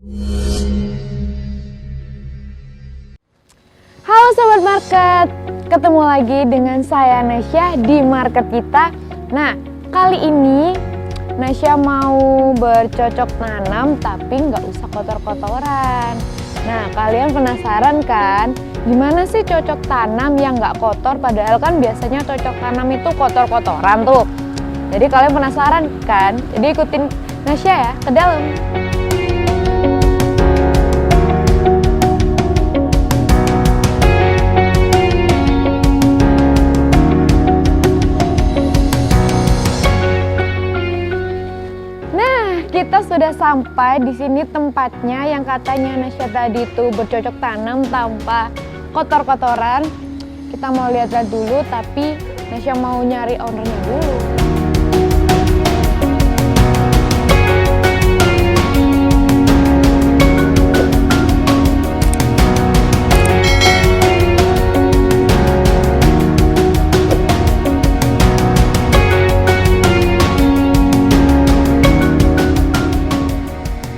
Halo Sobat Market, ketemu lagi dengan saya Nasya di market kita. Nah, kali ini Nasya mau bercocok tanam tapi nggak usah kotor-kotoran. Nah, kalian penasaran kan? Gimana sih cocok tanam yang nggak kotor? Padahal kan biasanya cocok tanam itu kotor-kotoran tuh. Jadi kalian penasaran kan? Jadi ikutin Nasya ya ke dalam. Kita sudah sampai di sini tempatnya yang katanya Nasya tadi itu bercocok tanam tanpa kotor-kotoran. Kita mau lihat-lihat dulu, tapi Nasya mau nyari ownernya dulu.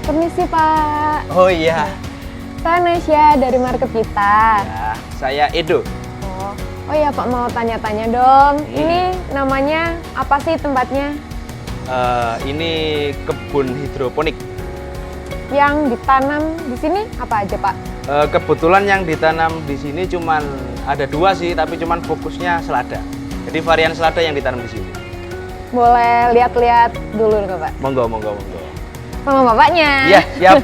Permisi Pak. Oh iya. Saya Nasya dari market kita. Ya, saya Edo. Oh iya Pak, mau tanya-tanya dong. Ini namanya apa sih tempatnya? Ini kebun hidroponik. Yang ditanam di sini apa aja Pak? Kebetulan yang ditanam di sini cuman ada 2 sih, tapi cuman fokusnya selada. Jadi varian selada yang ditanam di sini. Boleh lihat-lihat dulu nggak Pak? Monggo, monggo, monggo. Sama bapaknya. Iya, siap.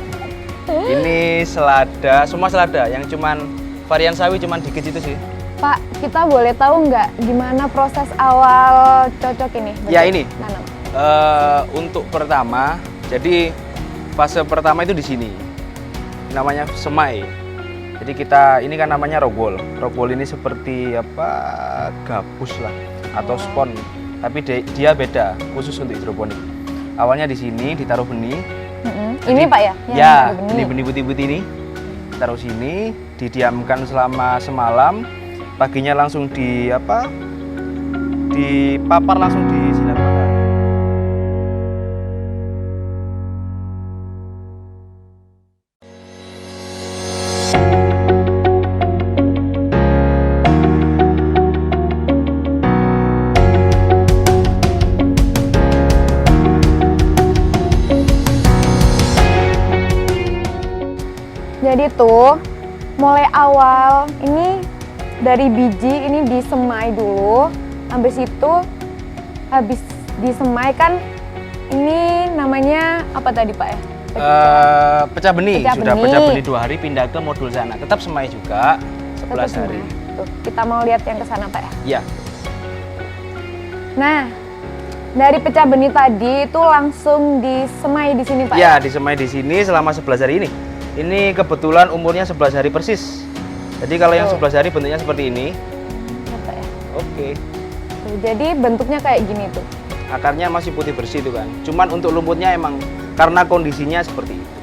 Ini selada, semua selada. Yang cuman varian sawi cuman dikit itu sih. Pak, kita boleh tahu nggak gimana proses awal cocok ini? Ya ini. Tanam. Untuk pertama, jadi fase pertama itu di sini. Namanya semai. Jadi ini kan namanya rogbol. Rogbol ini seperti apa? Gabus lah atau spon. Tapi dia beda, khusus untuk hidroponik. Awalnya di sini ditaruh benih. Ini Pak ya? Ya, ini benih putih-putih ini. Taruh sini, didiamkan selama semalam. Paginya langsung dipapar langsung di sinar matahari. Jadi tuh mulai awal ini dari biji ini disemai dulu. Habis itu habis disemai kan ini namanya apa tadi Pak ya? Pecah benih. Sudah benih. pecah benih 2 hari pindah ke modul sana. Tetap semai juga 11 hari. Tuh, kita mau lihat yang ke sana Pak ya. Iya. Nah, dari pecah benih tadi itu langsung disemai di sini Pak. Iya, disemai di sini selama 11 hari ini. Ini kebetulan umurnya 11 hari persis. Jadi kalau yang 11 hari bentuknya seperti ini. Apa ya? Oke. Tuh, jadi bentuknya kayak gini tuh. Akarnya masih putih bersih itu kan. Cuman untuk lumpurnya emang karena kondisinya seperti itu.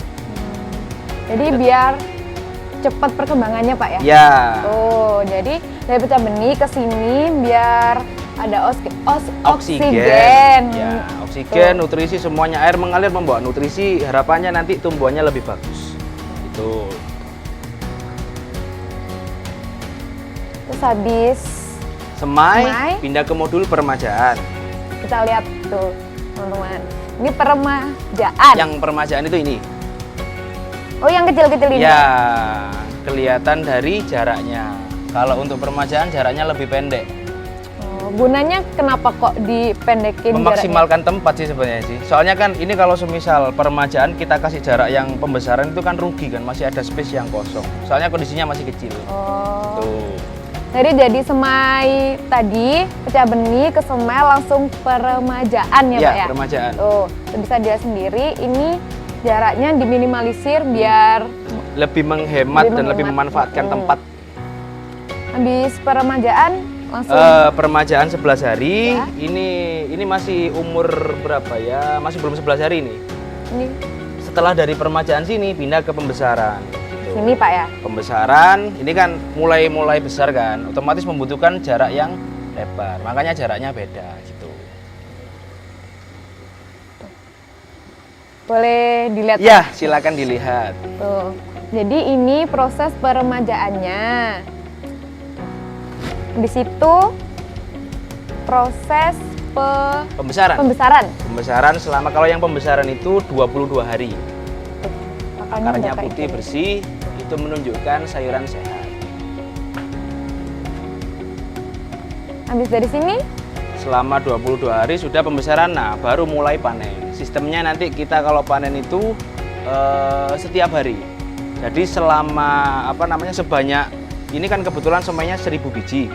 Jadi biar cepat perkembangannya Pak ya. Ya. Tuh, jadi dari pecah benih ke sini biar ada Oksigen. Ya, oksigen, Tuh. nutrisi semuanya, air mengalir membawa nutrisi, harapannya nanti tumbuhannya lebih bagus. Itu. Terus habis Semai, pindah ke modul peremajaan. kita lihat tuh teman-teman. Ini peremajaan. Yang peremajaan itu ini. Oh, yang kecil-kecil ini. Ya, kelihatan dari jaraknya. Kalau untuk peremajaan jaraknya lebih pendek. Oh, gunanya kenapa kok dipendekin Memaksimalkan tempat sih sebenarnya sih. Soalnya kan ini kalau semisal peremajaan kita kasih jarak yang pembesaran itu kan rugi kan, masih ada space yang kosong. Soalnya kondisinya masih kecil. jaraknya? Oh. Tuh. Jadi semai tadi pecah benih ke semai langsung peremajaan ya Pak ya. Peremajaan. Tuh, bisa dilihat sendiri ini jaraknya diminimalisir biar Lebih menghemat dan lebih memanfaatkan tempat. Habis peremajaan langsung Peremajaan 11 hari. Ya. Ini masih umur berapa ya? Masih belum 11 hari ini. ini Setelah dari peremajaan sini pindah ke pembesaran. Gitu. sini Pak ya. Pembesaran ini kan mulai besar kan, otomatis membutuhkan jarak yang lebar. Makanya jaraknya beda gitu. Boleh dilihat? Ya, silakan dilihat. Tuh. Jadi ini proses peremajaannya. Di situ proses Pembesaran. Pembesaran selama, kalau yang pembesaran itu 22 hari. Akarnya putih bersih, itu menunjukkan sayuran sehat. Habis dari sini? Selama 22 hari sudah pembesaran, nah baru mulai panen. Sistemnya nanti kita kalau panen itu setiap hari. Jadi selama sebanyak, ini kan kebetulan semuanya 1000 biji.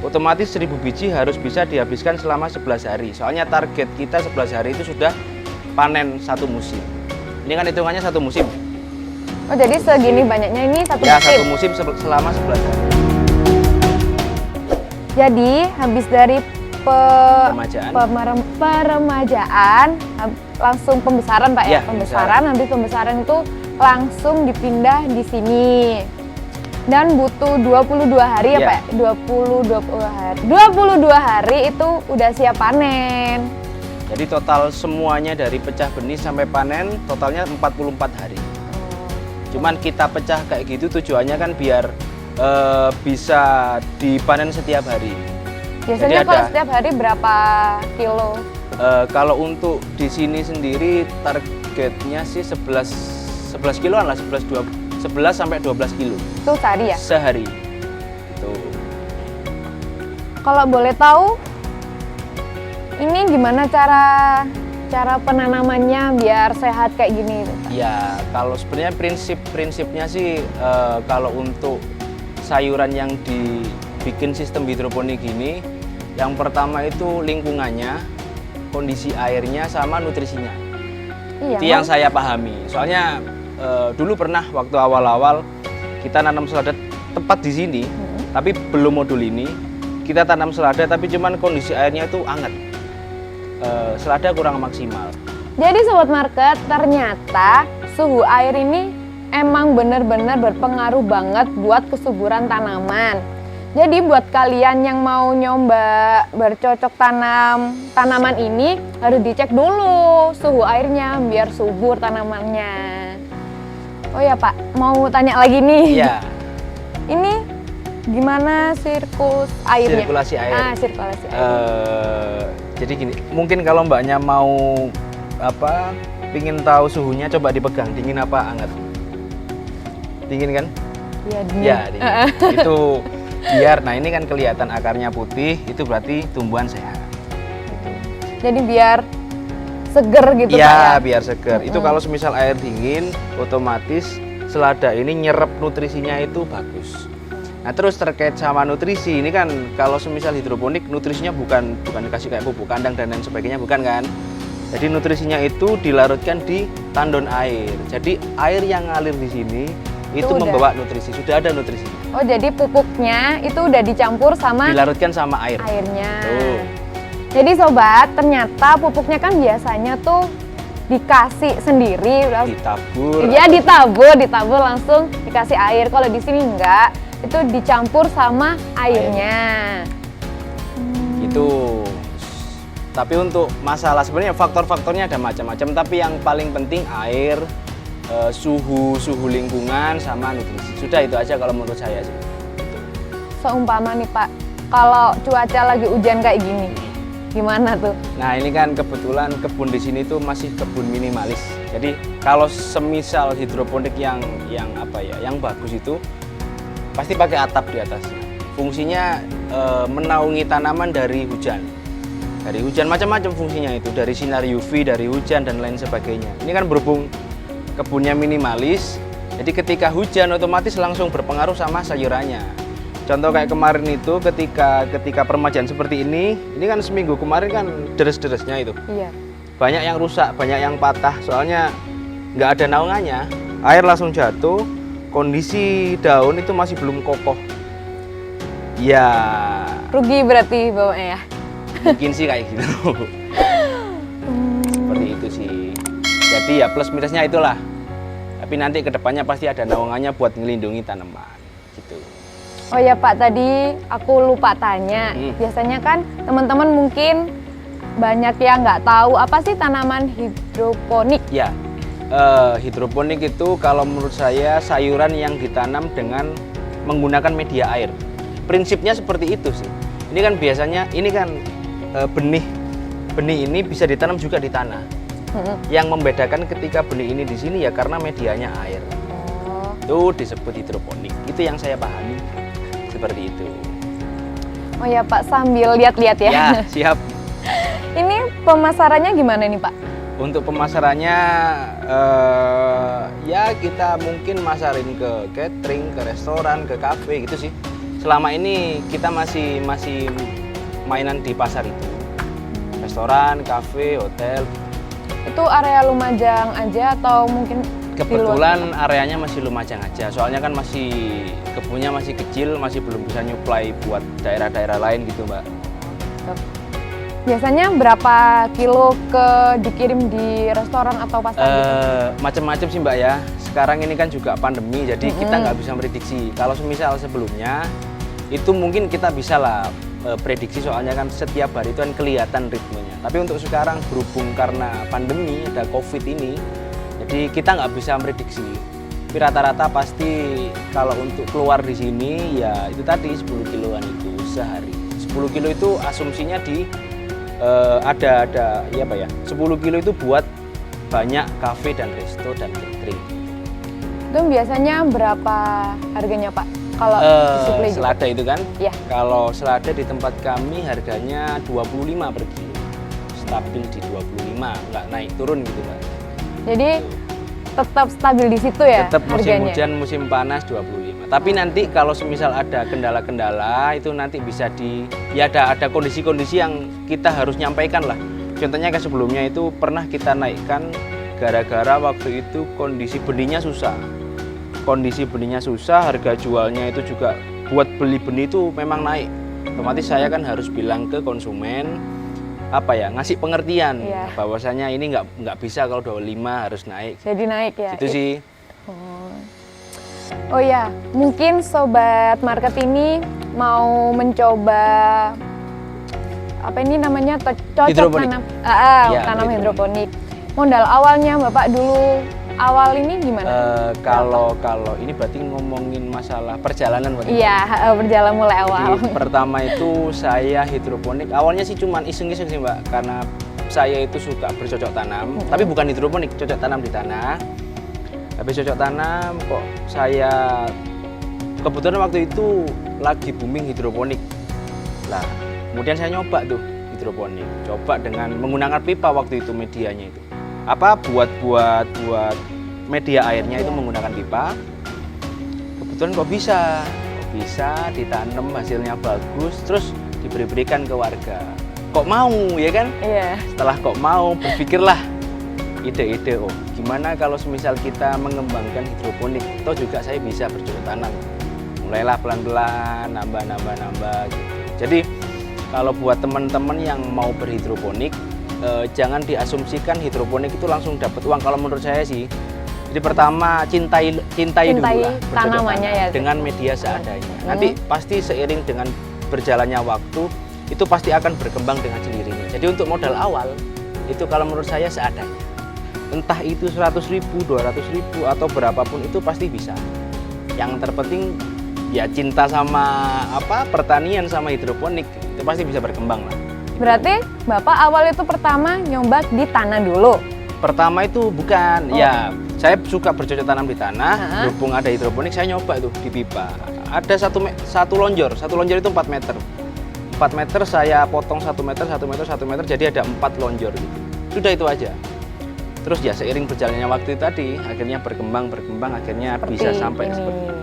Otomatis 1000 biji harus bisa dihabiskan selama 11 hari. Soalnya target kita 11 hari itu sudah panen satu musim. Ini kan hitungannya satu musim. Oh, jadi segini banyaknya ini satu musim? Ya, satu musim selama 11 hari. Jadi habis dari peremajaan langsung pembesaran, Pak ya? Pembesaran, habis pembesaran itu langsung dipindah di sini. Dan butuh 22 hari ya, Pak? 22 hari itu udah siap panen. Jadi total semuanya dari pecah benih sampai panen totalnya 44 hari. Cuman kita pecah kayak gitu tujuannya kan biar bisa dipanen setiap hari. Biasanya kalau setiap hari berapa kilo? Kalau untuk di sini sendiri targetnya sih 11 kiloan lah, 11 sampai 12 kilo. Itu sehari ya? Sehari. Itu. Kalau boleh tahu, ini gimana cara penanamannya biar sehat kayak gini? Ya, kalau sebenarnya prinsipnya sih kalau untuk sayuran yang dibikin sistem hidroponik gini, yang pertama itu lingkungannya, kondisi airnya, sama nutrisinya. Iya, itu yang saya pahami. Soalnya dulu pernah waktu awal-awal kita nanam selada tepat di sini, tapi belum modul ini. Kita tanam selada tapi cuman kondisi airnya itu hangat. Selada kurang maksimal. Jadi Sobat Market, ternyata suhu air ini emang benar-benar berpengaruh banget buat kesuburan tanaman. Jadi buat kalian yang mau nyoba bercocok tanam tanaman ini harus dicek dulu suhu airnya biar subur tanamannya. Oh ya Pak, mau tanya lagi nih. Iya. Ini gimana sirkulasi airnya? Sirkulasi air. Sirkulasi air. Jadi gini, mungkin kalau Mbaknya mau pingin tahu suhunya, coba dipegang, dingin apa hangat? Dingin kan? Iya, dingin. Ya, dingin. Itu biar, nah ini kan kelihatan akarnya putih, itu berarti tumbuhan sehat. Gitu. Jadi biar seger gitu ya, Pak ya? Biar seger. Itu kalau semisal air dingin, otomatis selada ini nyerap nutrisinya itu bagus. Nah terus terkait sama nutrisi, ini kan kalau semisal hidroponik nutrisinya bukan dikasih kayak pupuk kandang dan lain sebagainya, bukan kan? Jadi nutrisinya itu dilarutkan di tandon air. Jadi air yang ngalir di sini itu membawa nutrisi, sudah ada nutrisinya. Oh jadi pupuknya itu udah dicampur sama dilarutkan sama airnya. Tuh. Jadi sobat, ternyata pupuknya kan biasanya tuh dikasih sendiri, ditabur. Iya ditabur langsung dikasih air. Kalau di sini enggak, itu dicampur sama airnya. Itu. Tapi untuk masalah sebenarnya faktor-faktornya ada macam-macam. Tapi yang paling penting air, suhu lingkungan sama nutrisi. Sudah itu aja kalau menurut saya sih. Seumpama nih Pak, kalau cuaca lagi hujan kayak gini, gimana tuh? Nah ini kan kebetulan kebun di sini tuh masih kebun minimalis. Jadi kalau semisal hidroponik yang bagus itu pasti pakai atap di atasnya. Fungsinya menaungi tanaman dari hujan. Dari hujan macam-macam fungsinya itu, dari sinar UV, dari hujan dan lain sebagainya. Ini kan berhubung kebunnya minimalis, jadi ketika hujan otomatis langsung berpengaruh sama sayurannya. Contoh kayak kemarin itu ketika peremajaan seperti ini kan seminggu kemarin kan deres-deresnya itu. Iya. Banyak yang rusak, banyak yang patah, soalnya nggak ada naungannya. Air langsung jatuh, kondisi daun itu masih belum kokoh. Ya. Rugi berarti bawanya ya? Mungkin sih kayak gitu. Seperti itu sih. Jadi ya plus minusnya itulah. Tapi nanti kedepannya pasti ada naungannya buat ngelindungi tanaman. Gitu. Oh ya Pak, tadi aku lupa tanya. Biasanya kan teman-teman mungkin banyak yang nggak tahu apa sih tanaman hidroponik. Ya, hidroponik itu kalau menurut saya sayuran yang ditanam dengan menggunakan media air. Prinsipnya seperti itu sih. Ini kan biasanya, ini kan benih ini bisa ditanam juga di tanah. Yang membedakan ketika benih ini di sini ya karena medianya air. Itu disebut hidroponik. Itu yang saya pahami seperti itu. Oh ya Pak, sambil lihat-lihat ya. Ya, siap. Ini pemasarannya gimana nih Pak? Untuk pemasarannya ya kita mungkin masarin ke catering, ke restoran, ke kafe gitu sih. Selama ini kita masih mainan di pasar itu. Restoran, kafe, hotel. Itu area Lumajang aja atau mungkin Kebetulan areanya masih Lumajang aja. Soalnya kan kebunnya masih kecil, masih belum bisa nyuplai buat daerah-daerah lain gitu, Mbak. Biasanya berapa kilo dikirim di restoran atau pasar gitu? Macam-macam sih Mbak ya. Sekarang ini kan juga pandemi, jadi kita nggak bisa prediksi. Kalau semisal sebelumnya, itu mungkin kita bisa lah prediksi, soalnya kan setiap hari itu kan kelihatan ritmenya. Tapi untuk sekarang berhubung karena pandemi, ada COVID ini, jadi kita nggak bisa prediksi. Tapi rata-rata pasti kalau untuk keluar di sini ya itu tadi 10 kiloan itu sehari. 10 kilo itu asumsinya ada ya apa ya, 10 kilo itu buat banyak kafe dan resto dan catering. Itu biasanya berapa harganya Pak? Kalau disuplai gitu? Selada itu kan? Ya. Kalau selada di tempat kami harganya 25 per kilo. Stabil di 25, nggak naik turun gitu Pak. Jadi tetap stabil di situ ya Tetap musim harganya? hujan, musim panas 25. Tapi nanti kalau semisal ada kendala-kendala itu nanti bisa ya ada kondisi-kondisi yang kita harus nyampaikan lah. Contohnya kayak sebelumnya itu pernah kita naikkan gara-gara waktu itu kondisi benihnya susah. Kondisi benihnya susah, harga jualnya itu juga buat beli benih itu memang naik. Otomatis saya kan harus bilang ke konsumen ngasih pengertian bahwasanya ini nggak bisa kalau 25 harus naik. Jadi naik ya? Itu sih. Oh ya, mungkin Sobat Market ini mau mencoba apa ini namanya cocok hidroponik. tanam hidroponik. Modal awalnya Bapak dulu awal ini gimana? Kalau ini berarti ngomongin masalah perjalanan Mbak. Iya, berjalan mulai awal. Jadi, pertama itu saya hidroponik. Awalnya sih cuman iseng-iseng sih Mbak, karena saya itu suka bercocok tanam, tapi bukan hidroponik, cocok tanam di tanah. Habis cocok tanam kok saya kebetulan waktu itu lagi booming hidroponik. Lah, kemudian saya nyoba tuh hidroponik. Coba dengan menggunakan pipa waktu itu medianya itu. Buat media airnya itu menggunakan pipa. Kebetulan kok bisa ditanam, hasilnya bagus, terus diberikan ke warga. Kok mau ya kan? Iya. Setelah kok mau, berpikirlah ide-ide, gimana kalau semisal kita mengembangkan hidroponik, toh juga saya bisa bercocok tanam. Mulailah pelan-pelan, nambah gitu. Jadi kalau buat teman-teman yang mau berhidroponik, jangan diasumsikan hidroponik itu langsung dapat uang. Kalau menurut saya sih, jadi pertama cintai dulu lah tanamannya ya, dengan media seadanya. Nanti pasti seiring dengan berjalannya waktu itu pasti akan berkembang dengan sendirinya. Jadi untuk modal awal itu kalau menurut saya seadanya. Entah itu 100.000, 200.000 atau berapapun itu pasti bisa. Yang terpenting ya cinta sama pertanian sama hidroponik, itu pasti bisa berkembang lah. Berarti Bapak awal itu pertama nyoba di tanah dulu? Pertama itu bukan, ya saya suka bercocok tanam di tanah, berhubung ada hidroponik saya nyoba tuh di pipa. Ada satu lonjor itu 4 meter. 4 meter saya potong 1 meter, 1 meter, 1 meter, jadi ada 4 lonjor gitu. Sudah itu aja. Terus ya seiring berjalannya waktu itu tadi, akhirnya berkembang, akhirnya bisa sampai seperti itu.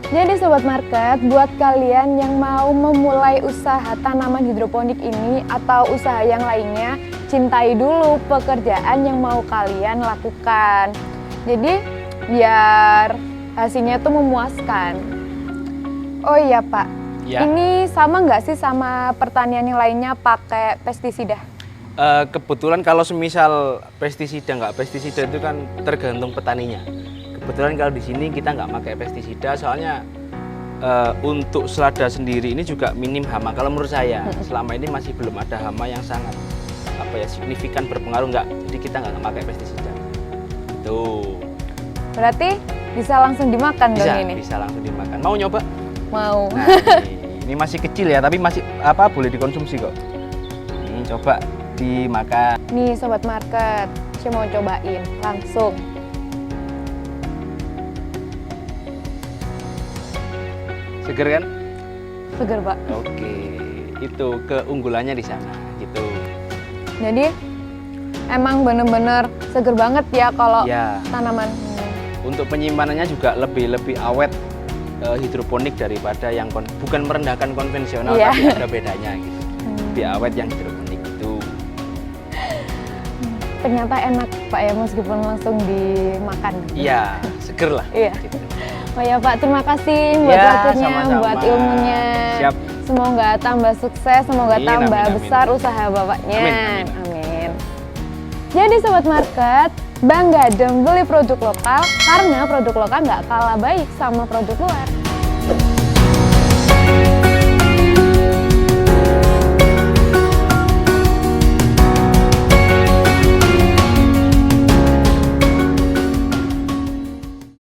Jadi Sobat Market, buat kalian yang mau memulai usaha tanaman hidroponik ini atau usaha yang lainnya, cintai dulu pekerjaan yang mau kalian lakukan. Jadi biar hasilnya tuh memuaskan. Oh iya Pak, ini sama nggak sih sama pertanian yang lainnya pakai pestisida? Kebetulan kalau semisal pestisida nggak pestisida itu kan tergantung petaninya. Kebetulan kalau di sini kita nggak pakai pestisida, soalnya untuk selada sendiri ini juga minim hama. Kalau menurut saya selama ini masih belum ada hama yang sangat signifikan berpengaruh, nggak. Jadi kita nggak pakai pestisida. Tuh. Berarti bisa langsung dimakan dong Bisa, ini? bisa langsung dimakan. Mau nyoba? Mau. Nah, ini masih kecil ya, tapi masih boleh dikonsumsi kok. Ini coba dimakan. Nih Sobat Market, saya mau cobain langsung. Seger kan? Seger Pak. Oke, itu keunggulannya di sana gitu. Jadi emang bener-bener seger banget ya kalau Ya, tanaman. untuk penyimpanannya juga lebih awet hidroponik daripada yang bukan merendahkan konvensional, Iya. tapi ada bedanya gitu. Lebih awet yang hidroponik itu. Ternyata enak Pak ya, meskipun langsung dimakan. Iya, seger lah. Iya. Gitu. Oh ya Pak, terima kasih buat Ya, waktunya, sama-sama. buat ilmunya. Siap. Semoga tambah sukses, semoga Amin, tambah amin, amin. besar usaha bapaknya. Amin, Amin. Jadi Sobat Market, bangga dan beli produk lokal karena produk lokal nggak kalah baik sama produk luar.